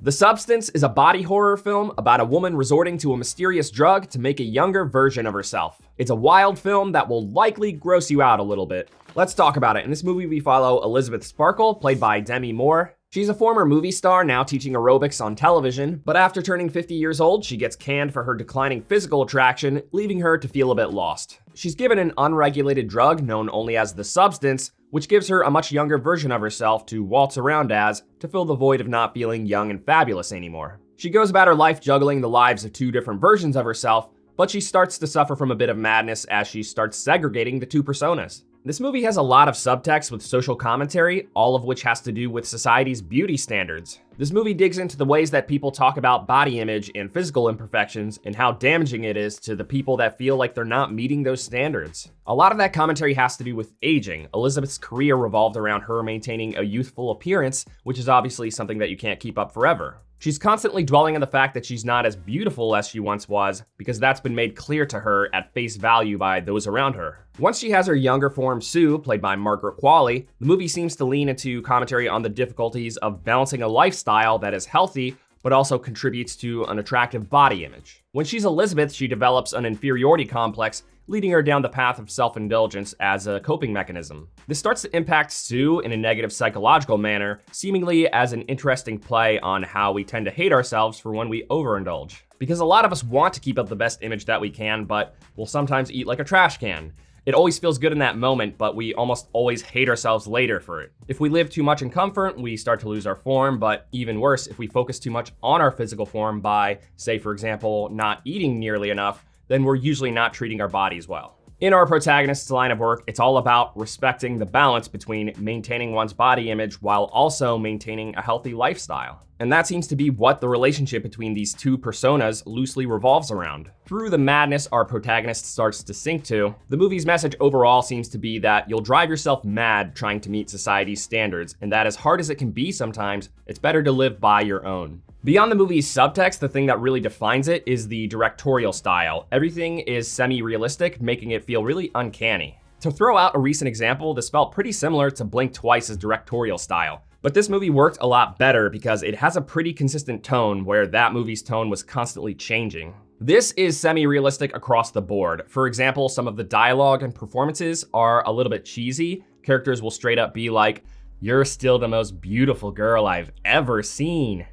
The Substance is a body horror film about a woman resorting to a mysterious drug to make a younger version of herself. It's a wild film that will likely gross you out a little bit. Let's talk about it. In this movie, we follow Elizabeth Sparkle, played by Demi Moore. She's a former movie star, now teaching aerobics on television, but after turning 50 years old, she gets canned for her declining physical attraction, leaving her to feel a bit lost. She's given an unregulated drug known only as the Substance, which gives her a much younger version of herself to waltz around as, to fill the void of not feeling young and fabulous anymore. She goes about her life juggling the lives of two different versions of herself, but she starts to suffer from a bit of madness as she starts segregating the two personas. This movie has a lot of subtext with social commentary, all of which has to do with society's beauty standards. This movie digs into the ways that people talk about body image and physical imperfections and how damaging it is to the people that feel like they're not meeting those standards. A lot of that commentary has to do with aging. Elizabeth's career revolved around her maintaining a youthful appearance, which is obviously something that you can't keep up forever. She's constantly dwelling on the fact that she's not as beautiful as she once was, because that's been made clear to her at face value by those around her. Once she has her younger form, Sue, played by Margaret Qualley, the movie seems to lean into commentary on the difficulties of balancing a lifestyle that is healthy, but also contributes to an attractive body image. When she's Elizabeth, she develops an inferiority complex, leading her down the path of self-indulgence as a coping mechanism. This starts to impact Sue in a negative psychological manner, seemingly as an interesting play on how we tend to hate ourselves for when we overindulge. Because a lot of us want to keep up the best image that we can, but we'll sometimes eat like a trash can. It always feels good in that moment, but we almost always hate ourselves later for it. If we live too much in comfort, we start to lose our form, but even worse, if we focus too much on our physical form by, say for example, not eating nearly enough, then we're usually not treating our bodies well. In our protagonist's line of work, it's all about respecting the balance between maintaining one's body image while also maintaining a healthy lifestyle. And that seems to be what the relationship between these two personas loosely revolves around. Through the madness our protagonist starts to sink to, the movie's message overall seems to be that you'll drive yourself mad trying to meet society's standards, and that as hard as it can be sometimes, it's better to live by your own. Beyond the movie's subtext, the thing that really defines it is the directorial style. Everything is semi-realistic, making it feel really uncanny. To throw out a recent example, this felt pretty similar to Blink Twice's directorial style. But this movie worked a lot better because it has a pretty consistent tone where that movie's tone was constantly changing. This is semi-realistic across the board. For example, some of the dialogue and performances are a little bit cheesy. Characters will straight up be like, "You're still the most beautiful girl I've ever seen."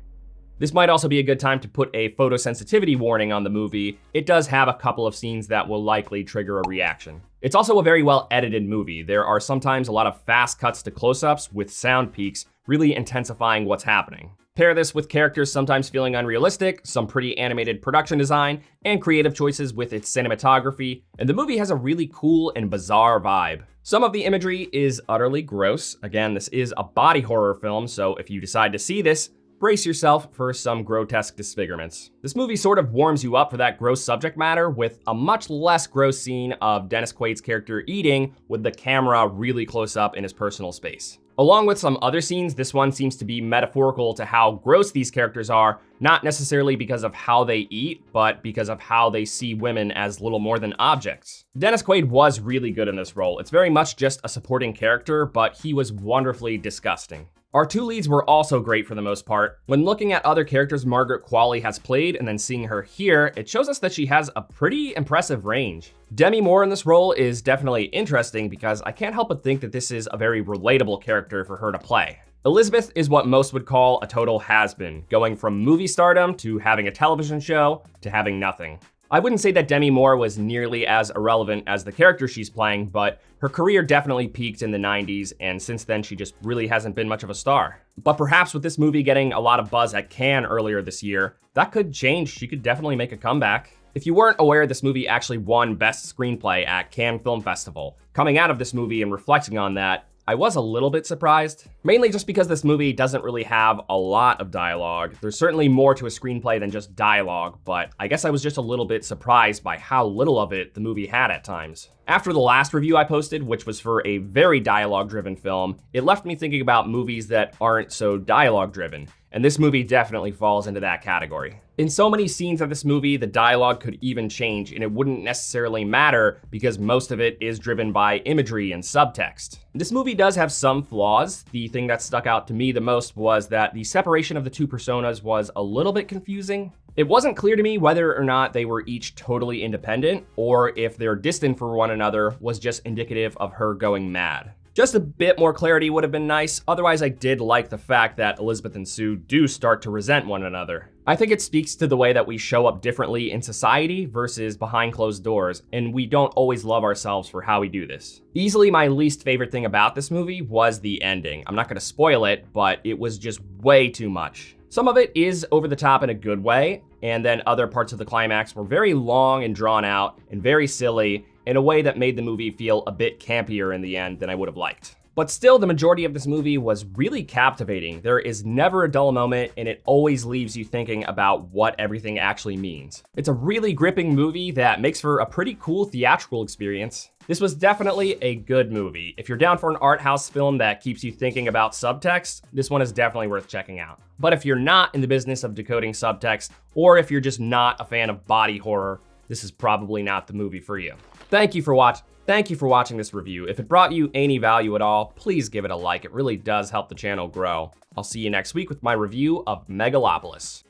This might also be a good time to put a photosensitivity warning on the movie. It does have a couple of scenes that will likely trigger a reaction. It's also a very well edited movie. There are sometimes a lot of fast cuts to close-ups with sound peaks, really intensifying what's happening. Pair this with characters sometimes feeling unrealistic, some pretty animated production design, and creative choices with its cinematography, and the movie has a really cool and bizarre vibe. Some of the imagery is utterly gross. Again, this is a body horror film, so if you decide to see this, brace yourself for some grotesque disfigurements. This movie sort of warms you up for that gross subject matter with a much less gross scene of Dennis Quaid's character eating with the camera really close up in his personal space. Along with some other scenes, this one seems to be metaphorical to how gross these characters are, not necessarily because of how they eat, but because of how they see women as little more than objects. Dennis Quaid was really good in this role. It's very much just a supporting character, but he was wonderfully disgusting. Our two leads were also great for the most part. When looking at other characters Margaret Qualley has played and then seeing her here, it shows us that she has a pretty impressive range. Demi Moore in this role is definitely interesting because I can't help but think that this is a very relatable character for her to play. Elizabeth is what most would call a total has-been, going from movie stardom to having a television show to having nothing. I wouldn't say that Demi Moore was nearly as irrelevant as the character she's playing, but her career definitely peaked in the 90s, and since then she just really hasn't been much of a star. But perhaps with this movie getting a lot of buzz at Cannes earlier this year, that could change. She could definitely make a comeback. If you weren't aware, this movie actually won Best Screenplay at Cannes Film Festival. Coming out of this movie and reflecting on that, I was a little bit surprised, mainly just because this movie doesn't really have a lot of dialogue. There's certainly more to a screenplay than just dialogue, but I guess I was just a little bit surprised by how little of it the movie had at times. After the last review I posted, which was for a very dialogue-driven film, it left me thinking about movies that aren't so dialogue-driven, and this movie definitely falls into that category. In so many scenes of this movie, the dialogue could even change, and it wouldn't necessarily matter because most of it is driven by imagery and subtext. This movie does have some flaws. The thing that stuck out to me the most was that the separation of the two personas was a little bit confusing. It wasn't clear to me whether or not they were each totally independent, or if their distance for one another was just indicative of her going mad. Just a bit more clarity would have been nice. Otherwise, I did like the fact that Elizabeth and Sue do start to resent one another. I think it speaks to the way that we show up differently in society versus behind closed doors, and we don't always love ourselves for how we do this. Easily my least favorite thing about this movie was the ending. I'm not gonna spoil it, but it was just way too much. Some of it is over the top in a good way, and then other parts of the climax were very long and drawn out and very silly in a way that made the movie feel a bit campier in the end than I would have liked. But still, the majority of this movie was really captivating. There is never a dull moment, and it always leaves you thinking about what everything actually means. It's a really gripping movie that makes for a pretty cool theatrical experience. This was definitely a good movie. If you're down for an art house film that keeps you thinking about subtext, this one is definitely worth checking out. But if you're not in the business of decoding subtext, or if you're just not a fan of body horror, this is probably not the movie for you. Thank you for watching this review. If it brought you any value at all, please give it a like. It really does help the channel grow. I'll see you next week with my review of Megalopolis.